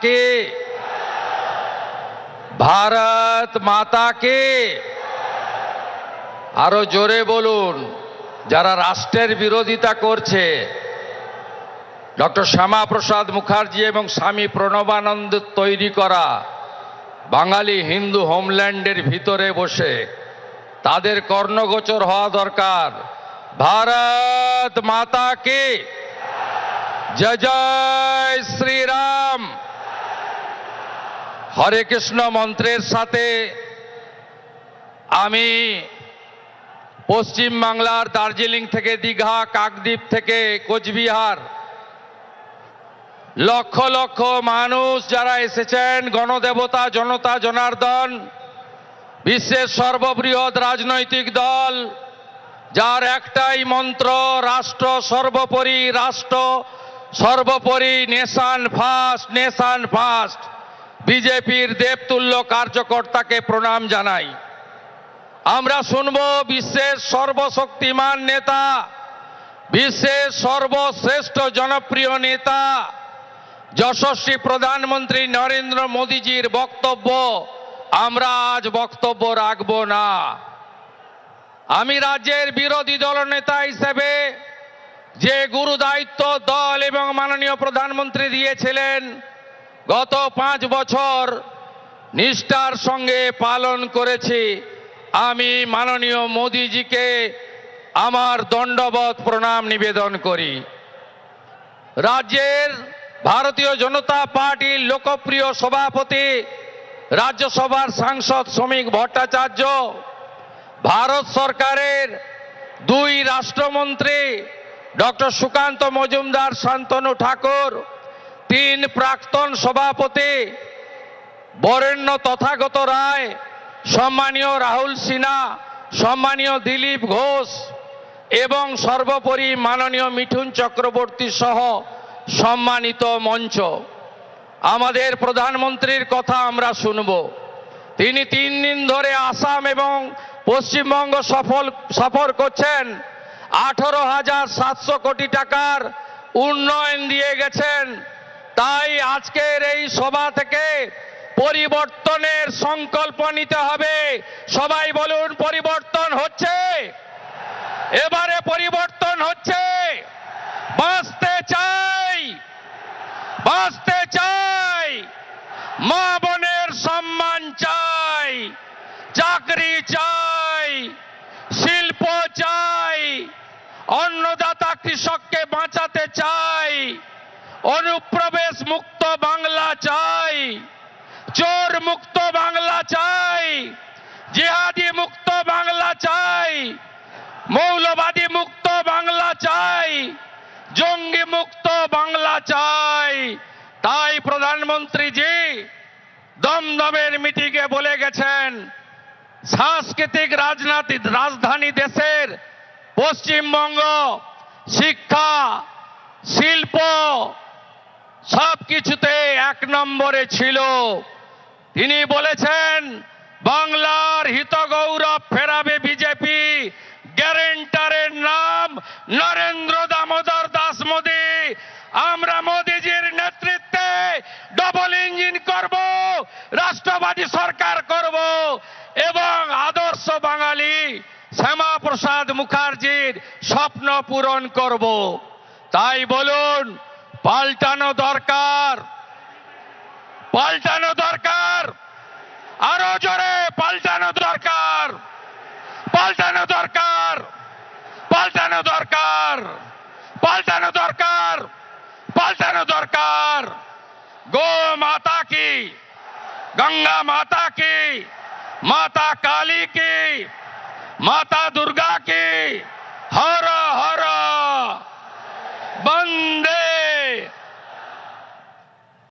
কে, ভারত মাতা কে। আরো জোরে বলুন। যারা রাষ্ট্রের বিরোধিতা করছে, ডক্টর শ্যামাপ্রসাদ মুখার্জি এবং স্বামী প্রণবানন্দ তৈরি করা বাঙালি হিন্দু হোমল্যান্ডের ভিতরে বসে, তাদের কর্ণগোচর হওয়া দরকার। ভারত মাতা কে, জয় জয় শ্রীরাম। হরে কৃষ্ণ মন্ত্রের সাথে আমি পশ্চিম বাংলার দার্জিলিং থেকে দীঘা, কাকদ্বীপ থেকে কোচবিহার, লক্ষ লক্ষ মানুষ যারা এসেছেন, গণদেবতা জনতা জনার্দন, বিশ্বের সর্ববৃহৎ রাজনৈতিক দল, যার একটাই মন্ত্র, রাষ্ট্র সর্বোপরি, রাষ্ট্র সর্বোপরি, নেশন ফার্স্ট, নেশন ফার্স্ট। বিজেপির দেবতুল্য কার্যকর্তাকে প্রণাম জানাই। আমরা শুনব বিশ্বের সর্বশক্তিমান নেতা, বিশ্বের সর্বশ্রেষ্ঠ জনপ্রিয় নেতা, যশস্বী প্রধানমন্ত্রী নরেন্দ্র মোদীজির বক্তব্য। আমরা আজ বক্তব্য রাখব না। আমি রাজ্যের বিরোধী দলনেতা হিসেবে যে গুরু দায়িত্ব দল এবং মাননীয় প্রধানমন্ত্রী দিয়েছিলেন, গত 5 বছর নিষ্ঠার সঙ্গে পালন করেছি। আমি মাননীয় মোদীজিকে আমার দণ্ডবত প্রণাম নিবেদন করি। রাজ্যের ভারতীয় জনতা পার্টির লোকপ্রিয় সভাপতি, রাজ্যসভার সাংসদ শ্রমিক ভট্টাচার্য, ভারত সরকারের 2 রাষ্ট্রমন্ত্রী ডক্টর সুকান্ত মজুমদার, শান্তনু ঠাকুর, 3 প্রাক্তন সভাপতি বরেণ্য তথাগত রায়, সম্মানীয় রাহুল সিনহা, সম্মানীয় দিলীপ ঘোষ এবং সর্বোপরি মাননীয় মিঠুন চক্রবর্তী সহ সম্মানিত মঞ্চ। আমাদের প্রধানমন্ত্রীর কথা আমরা শুনব। তিনি 3 দিন ধরে আসাম এবং পশ্চিমবঙ্গ সফর করছেন। 18,700 কোটি টাকার উন্নয়ন দিয়ে গেছেন। তাই আজকের এই সভা থেকে পরিবর্তনের সংকল্প নিতে হবে। সবাই বলুন, পরিবর্তন হচ্ছে, এবারে পরিবর্তন হচ্ছে। বাঁচতে চাই, বাঁচতে চাই, মা বোনের সম্মান চাই, চাকরি চাই, শিল্প চাই, অন্নদাতা কৃষককে বাঁচাতে চাই, অনুপ্রবেশ মুক্ত বাংলা চাই, চোর মুক্ত বাংলা চাই, জিহাদি মুক্ত বাংলা চাই, মৌলবাদী মুক্ত বাংলা চাই, জঙ্গি মুক্ত বাংলা চাই। তাই প্রধানমন্ত্রীজি দমদমের মিটিংয়ে বলে গেছেন, সাংস্কৃতিক রাজধানী দেশের পশ্চিমবঙ্গ শিক্ষা, শিল্প সবকিছুতে 1 নম্বরে ছিল। তিনি বলেছেন, বাংলার হিত গৌরব ফেরাবে বিজেপি। গ্যারেন্টারের নাম নরেন্দ্র দামোদর দাস মোদী। আমরা মোদীজির নেতৃত্বে ডবল ইঞ্জিন করব, রাষ্ট্রবাদী সরকার করব এবং আদর্শ বাঙালি শ্যামাপ্রসাদ মুখার্জির স্বপ্ন পূরণ করব। তাই বলুন, পাল্টানো দরকার, পাল্টানো দরকার, আরো জোরে পাল্টানো দরকার, পাল্টানো দরকার, পাল্টানো দরকার, পাল্টানো দরকার, পাল্টানো দরকার। গো মাতা কি, গঙ্গা মাতা কি, माता काली की, माता दुर्गा की हर हर बंद